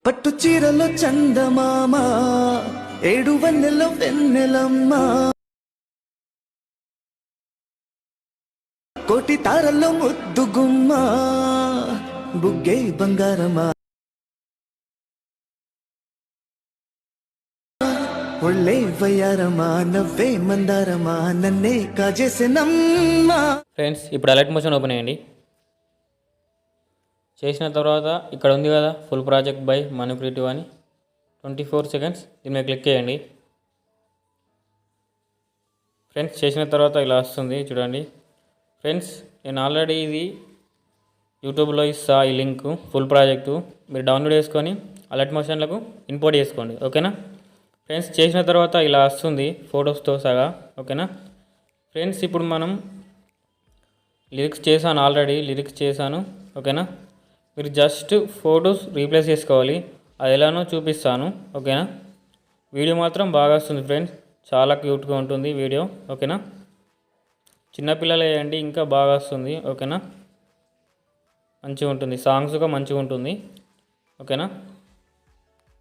పట్టు చీరలో చందమామ ఏడు వన్నెలో వెన్నెలమ్మ కోటి తారల్లో ముద్దుగుమ్మ బుగ్గే బంగారమా ఒళ్ళే వయ్యారమా నవ్వే మందారమా నన్నే కాజేసినమ్మా. ఫ్రెండ్స్ ఇప్పుడు అలర్ట్ మోషన్ ఓపెన్ అయ్యండి. చేసిన తర్వాత ఇక్కడ ఉంది కదా full project by Manu creative అని 24 సెకండ్స్ దీని మీద క్లిక్ చేయండి. ఫ్రెండ్స్ చేసిన తర్వాత ఇలా వస్తుంది చూడండి. ఫ్రెండ్స్ నేను ఆల్రెడీ ఇది యూట్యూబ్లో ఇస్తా ఈ లింక్ ఫుల్ ప్రాజెక్టు మీరు డౌన్లోడ్ చేసుకొని అలర్ట్ మోషన్లకు ఇంపోర్ట్ చేసుకోండి. ఓకేనా ఫ్రెండ్స్ చేసిన తర్వాత ఇలా వస్తుంది ఫొటోస్తో సగా. ఓకేనా ఫ్రెండ్స్ ఇప్పుడు మనం లిరిక్స్ చేశాను, ఆల్రెడీ లిరిక్స్ చేశాను. ఓకేనా మీరు జస్ట్ ఫొటోస్ రీప్లేస్ చేసుకోవాలి. అది ఎలానో చూపిస్తాను. ఓకేనా వీడియో మాత్రం బాగా వస్తుంది ఫ్రెండ్స్, చాలా క్యూట్గా ఉంటుంది వీడియో. ఓకేనా చిన్నపిల్లలు వేయండి ఇంకా బాగా వస్తుంది. ఓకేనా మంచిగా ఉంటుంది, సాంగ్స్గా మంచిగా ఉంటుంది. ఓకేనా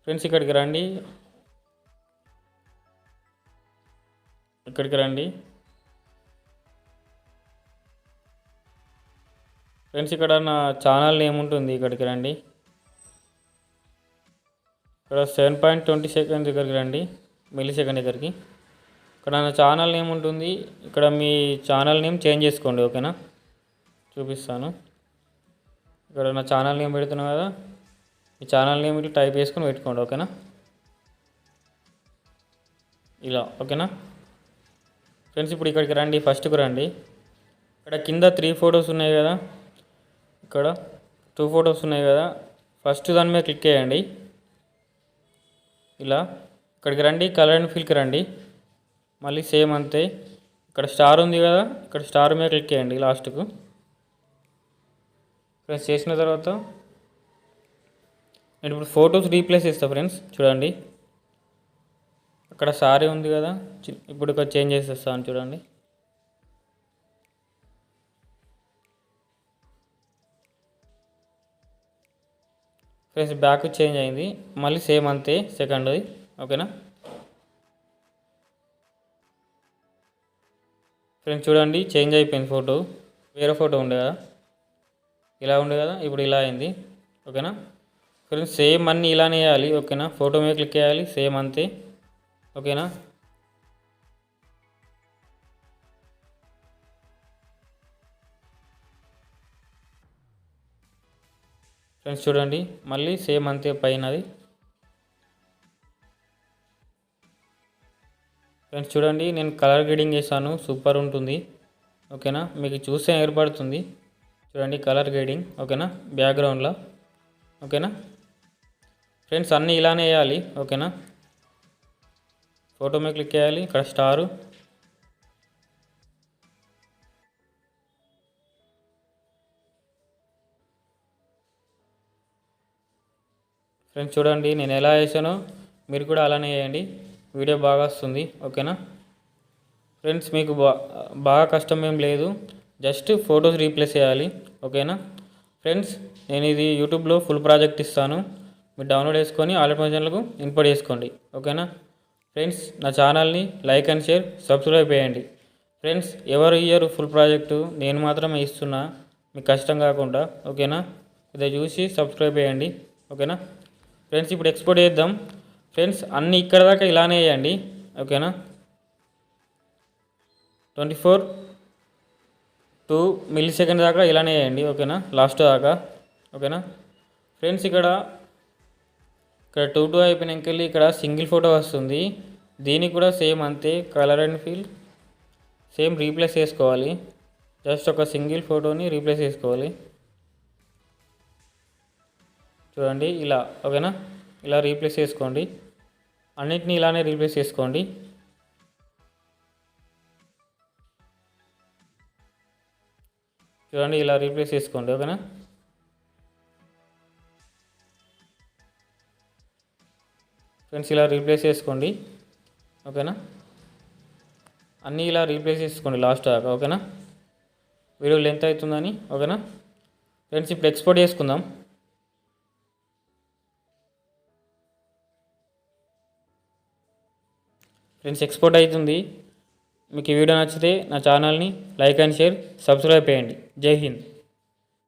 ఫ్రెండ్స్ ఇక్కడికి రండి, ఇక్కడికి రండి ఫ్రెండ్స్. ఇక్కడ నా ఛానల్ నేమ్ ఉంటుంది, ఇక్కడికి రండి. ఇక్కడ 7.20 సెకండ్ దగ్గరికి రండి, మిల్లీ సెకండ్ దగ్గరికి. ఇక్కడ నా ఛానల్ నేమ్ ఉంటుంది, ఇక్కడ మీ ఛానల్ నేమ్ చేంజ్ చేసుకోండి. ఓకేనా చూపిస్తాను. ఇక్కడ నా ఛానల్ నేమ్ పెడుతున్నా కదా, ఈ ఛానల్ నేమ్ ఇట్లా టైప్ చేసుకొని పెట్టుకోండి. ఓకేనా ఇలా. ఓకేనా ఫ్రెండ్స్ ఇప్పుడు ఇక్కడికి రండి, ఫస్ట్కి రండి. ఇక్కడ కింద 3 ఫొటోస్ ఉన్నాయి కదా, ఇక్కడ 2 ఫొటోస్ ఉన్నాయి కదా, ఫస్ట్ దాని మీద క్లిక్ చేయండి. ఇలా ఇక్కడికి రండి, కలర్ అండ్ ఫిల్కి రండి. మళ్ళీ సేమ్ అంతే, ఇక్కడ స్టార్ ఉంది కదా, ఇక్కడ స్టార్ మీద క్లిక్ చేయండి లాస్ట్కు. ఫ్రెండ్స్ చేసిన తర్వాత నేను ఇప్పుడు ఫొటోస్ రీప్లేస్ చేస్తా ఫ్రెండ్స్. చూడండి అక్కడ సారీ ఉంది కదా, ఇప్పుడు ఇక్కడ చేంజ్ చేసేస్తాను చూడండి. ఫ్రెండ్స్ బ్యాక్ చేంజ్ అయింది, మళ్ళీ సేమ్ అంతే సెకండ్ది. ఓకేనా ఫ్రెండ్స్ చూడండి చేంజ్ అయిపోయింది ఫోటో, వేరే ఫోటో ఉండే కదా, ఇలా ఉండే కదా, ఇప్పుడు ఇలా అయింది. ఓకేనా ఫ్రెండ్స్ సేమ్ అన్నీ ఇలానే వేయాలి. ఓకేనా ఫోటో మీద క్లిక్ చేయాలి, సేమ్ అంతే. ఓకేనా ఫ్రెండ్స్ చూడండి మళ్ళీ సేమ్ అంతే పైనది. ఫ్రెండ్స్ చూడండి నేను కలర్ గ్రేడింగ్ చేశాను, సూపర్ ఉంటుంది. ఓకేనా మీకు చూస్తే ఏర్పడుతుంది చూడండి కలర్ గ్రేడింగ్. ఓకేనా బ్యాక్గ్రౌండ్లో. ఓకేనా ఫ్రెండ్స్ అన్నీ ఇలానే వేయాలి. ఓకేనా ఫోటో మీద క్లిక్ చేయాలి, ఇక్కడ స్టారు. ఫ్రెండ్స్ చూడండి నేను ఎలా వేసానో మీరు కూడా అలానే వేయండి, వీడియో బాగా వస్తుంది. ఓకేనా ఫ్రెండ్స్ మీకు బాగా కష్టం ఏం లేదు, జస్ట్ ఫొటోస్ రీప్లేస్ చేయాలి. ఓకేనా ఫ్రెండ్స్ నేను ఇది యూట్యూబ్లో ఫుల్ ప్రాజెక్ట్ ఇస్తాను, మీరు డౌన్లోడ్ చేసుకొని ఆల్ ఇన్ఫర్మేషన్లకు ఇంపోర్ట్ చేసుకోండి. ఓకేనా ఫ్రెండ్స్ నా ఛానల్ని లైక్ అండ్ షేర్ సబ్స్క్రైబ్ చేయండి. ఫ్రెండ్స్ ఎవరు ఇయ్యరు ఫుల్ ప్రాజెక్టు, నేను మాత్రమే ఇస్తున్నా మీకు కష్టం కాకుండా. ఓకేనా ఇది చూసి సబ్స్క్రైబ్ చేయండి. ఓకేనా ఫ్రెండ్స్ ఇప్పుడు ఎక్స్పోర్ట్ చేద్దాం. ఫ్రెండ్స్ అన్నీ ఇక్కడ దాకా ఇలానే వేయండి. ఓకేనా 24 మిల్లీ సెకండ్ దాకా ఇలానే వేయండి. ఓకేనా లాస్ట్ దాకా. ఓకేనా ఫ్రెండ్స్ ఇక్కడ 2 అయిపోయినాక వెళ్ళి ఇక్కడ సింగిల్ ఫోటో వస్తుంది, దీనికి కూడా సేమ్ అంతే colour and feel same replace చేసుకోవాలి. జస్ట్ ఒక సింగిల్ ఫోటోని రీప్లేస్ చేసుకోవాలి చూడండి ఇలా. ఓకేనా ఇలా రీప్లేస్ చేసుకోండి, అన్నిటినీ ఇలానే రీప్లేస్ చేసుకోండి. చూడండి ఇలా రీప్లేస్ చేసుకోండి. ఓకేనా ఫ్రెండ్స్ ఇలా రీప్లేస్ చేసుకోండి. ఓకేనా అన్నీ ఇలా రీప్లేస్ చేసుకోండి లాస్ట్ దాకా. ఓకేనా వీడియో లెంత్ అవుతుందని. ఓకేనా ఫ్రెండ్స్ ఇప్పుడు ఎక్స్పోర్ట్ చేసుకుందాం. ఫ్రెండ్స్ ఎక్స్పోర్ట్ అవుతుంది. మీకు ఈ వీడియో నచ్చితే నా ఛానల్ని లైక్ అండ్ షేర్ సబ్స్క్రైబ్ చేయండి. జై హింద్.